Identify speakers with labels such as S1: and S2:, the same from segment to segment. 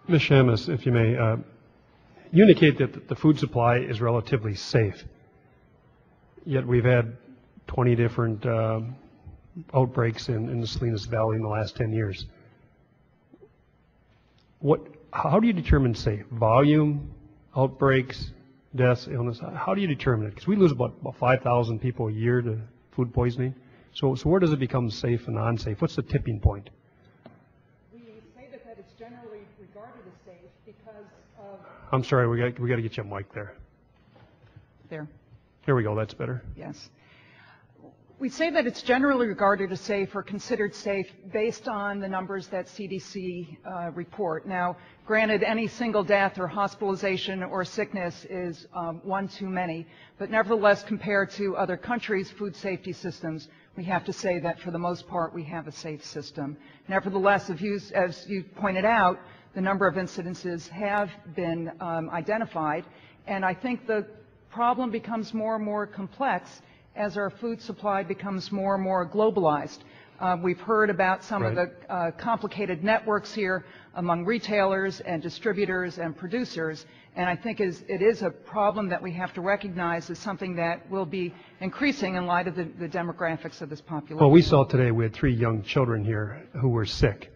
S1: Ms. Shamus, if you may, you indicate that the food supply is relatively safe, yet we've had 20 different outbreaks in the Salinas Valley in the last 10 years. How do you determine safe? Volume, outbreaks, deaths, illness? How do you determine it? Because we lose about 5,000 people a year to food poisoning. So where does it become safe and unsafe? What's the tipping point?
S2: We say that it's generally regarded as safe because of...
S1: I'm sorry, we got to get you a mic there.
S2: There.
S1: Here we go, that's better.
S2: Yes. We say that it's generally regarded as safe or considered safe based on the numbers that CDC report. Now, granted, any single death or hospitalization or sickness is one too many, but nevertheless, compared to other countries' food safety systems, we have to say that for the most part, we have a safe system. Nevertheless, as you pointed out, the number of incidences have been identified, and I think the problem becomes more and more complex as our food supply becomes more and more globalized. We've heard about some of the complicated networks here among retailers and distributors and producers, and I think it is a problem that we have to recognize as something that will be increasing in light of the demographics of this population.
S1: Well, we saw today we had 3 young children here who were sick.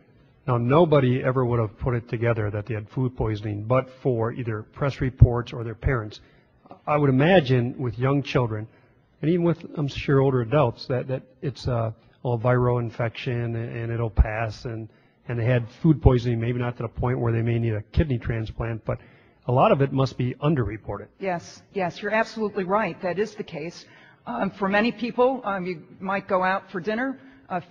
S1: Now, nobody ever would have put it together that they had food poisoning but for either press reports or their parents. I would imagine with young children, and even with, I'm sure, older adults, that it's a viral infection and it'll pass, and they had food poisoning, maybe not to the point where they may need a kidney transplant, but a lot of it must be underreported.
S2: Yes, you're absolutely right. That is the case. For many people, you might go out for dinner,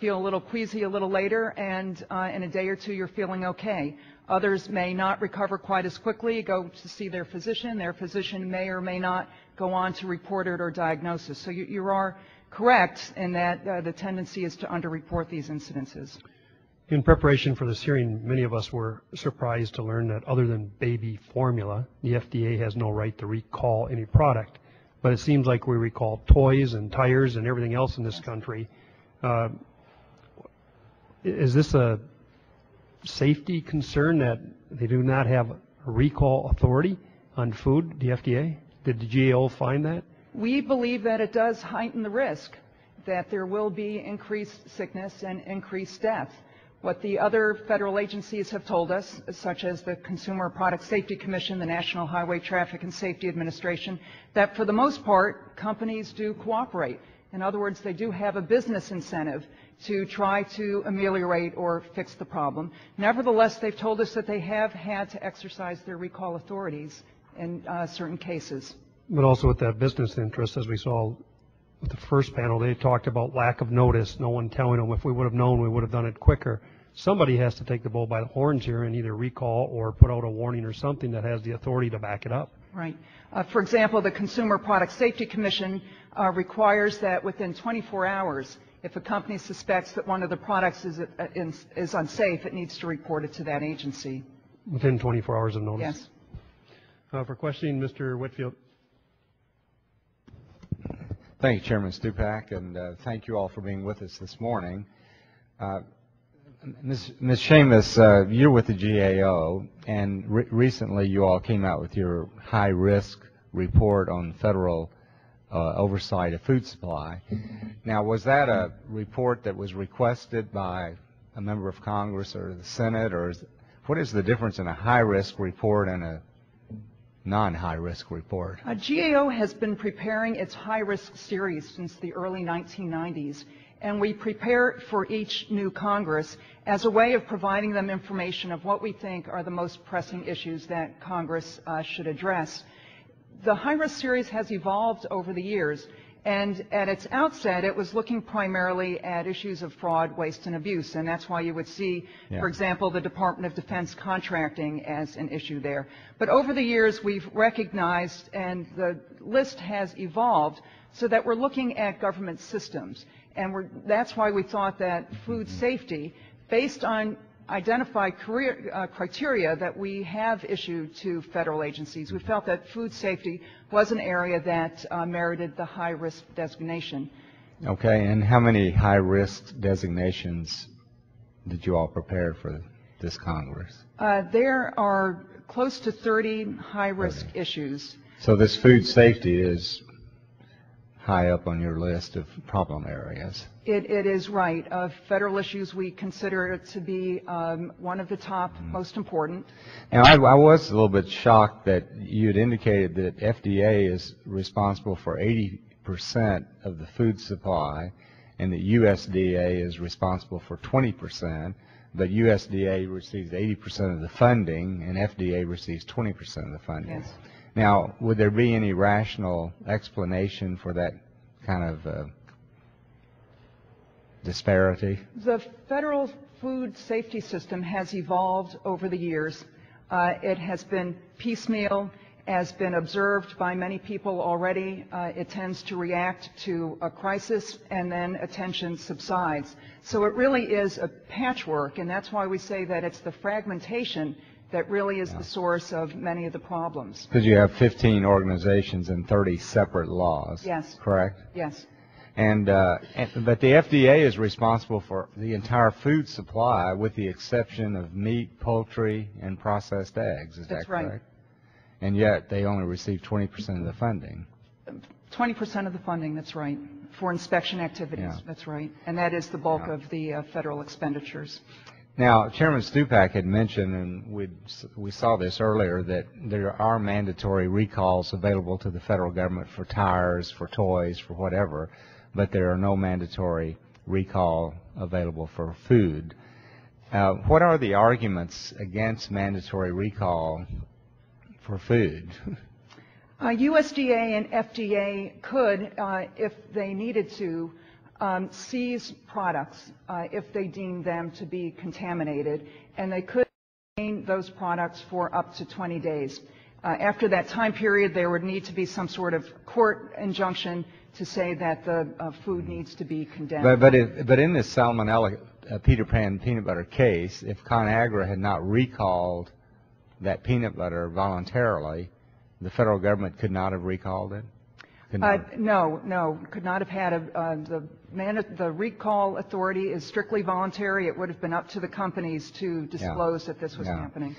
S2: feel a little queasy a little later, and in a day or two you're feeling okay. Others may not recover quite as quickly, go to see their physician. Their physician may or may not go on to report it or diagnosis. So you are correct in that the tendency is to underreport these incidences.
S1: In preparation for this hearing, many of us were surprised to learn that other than baby formula, the FDA has no right to recall any product. But it seems like we recall toys and tires and everything else in this country. Is this a safety concern that they do not have a recall authority on food, the FDA? Did the GAO find that?
S2: We believe that it does heighten the risk that there will be increased sickness and increased death. What the other federal agencies have told us, such as the Consumer Product Safety Commission, the National Highway Traffic and Safety Administration, that for the most part, companies do cooperate. In other words, they do have a business incentive to try to ameliorate or fix the problem. Nevertheless, they've told us that they have had to exercise their recall authorities in certain cases.
S1: But also with that business interest, as we saw with the first panel, they talked about lack of notice, no one telling them if we would have known, we would have done it quicker. Somebody has to take the bull by the horns here and either recall or put out a warning or something that has the authority to back it up.
S2: Right. For example, the Consumer Product Safety Commission requires that within 24 hours, if a company suspects that one of the products is unsafe, it needs to report it to that agency.
S1: Within 24 hours of notice?
S2: Yes.
S1: For questioning, Mr. Whitfield.
S3: Thank you, Chairman Stupak, and thank you all for being with us this morning. Ms. Shamus, you're with the GAO, and recently you all came out with your high-risk report on federal oversight of food supply. Now, was that a report that was requested by a member of Congress or the Senate, or what is the difference in a high-risk report and a non-high-risk report?
S2: GAO has been preparing its high-risk series since the early 1990s, and we prepare for each new Congress as a way of providing them information of what we think are the most pressing issues that Congress should address. The high-risk series has evolved over the years, and at its outset, it was looking primarily at issues of fraud, waste, and abuse, and that's why you would see, for example, the Department of Defense contracting as an issue there. But over the years, we've recognized, and the list has evolved, so that we're looking at government systems, and that's why we thought that food safety, based on identified criteria that we have issued to federal agencies, we felt that food safety was an area that merited the high-risk designation.
S3: Okay, and how many high-risk designations did you all prepare for? this Congress?
S2: There are close to 30 high-risk issues.
S3: So this food safety is high up on your list of problem areas.
S2: It is right. Of federal issues, we consider it to be one of the top most important.
S3: Now, I was a little bit shocked that you had indicated that FDA is responsible for 80% of the food supply and that USDA is responsible for 20%, but USDA receives 80% of the funding and FDA receives 20% of the funding.
S2: Yes.
S3: Now, would there be any rational explanation for that kind of disparity?
S2: The federal food safety system has evolved over the years. It has been piecemeal, has been observed by many people already. It tends to react to a crisis and then attention subsides. So it really is a patchwork, and that's why we say that it's the fragmentation that really is the source of many of the problems.
S3: Because you have 15 organizations and 30 separate laws.
S2: Yes.
S3: Correct?
S2: Yes.
S3: But the FDA is responsible for the entire food supply with the exception of meat, poultry, and processed eggs. Is that correct?
S2: That's right.
S3: And yet they only receive 20% of the funding.
S2: 20% of the funding, that's right, for inspection activities.
S3: Yeah.
S2: That's right. And that is the bulk of the federal expenditures.
S3: Now, Chairman Stupak had mentioned, and we saw this earlier, that there are mandatory recalls available to the federal government for tires, for toys, for whatever, but there are no mandatory recall available for food. What are the arguments against mandatory recall for food?
S2: USDA and FDA could, if they needed to, seize products if they deemed them to be contaminated, and they could retain those products for up to 20 days. After that time period, there would need to be some sort of court injunction to say that the food needs to be condemned.
S3: But in this Salmonella Peter Pan peanut butter case, if ConAgra had not recalled that peanut butter voluntarily, the federal government could not have recalled it?
S2: No, could not have had the recall authority is strictly voluntary. It would have been up to the companies to disclose that this was happening.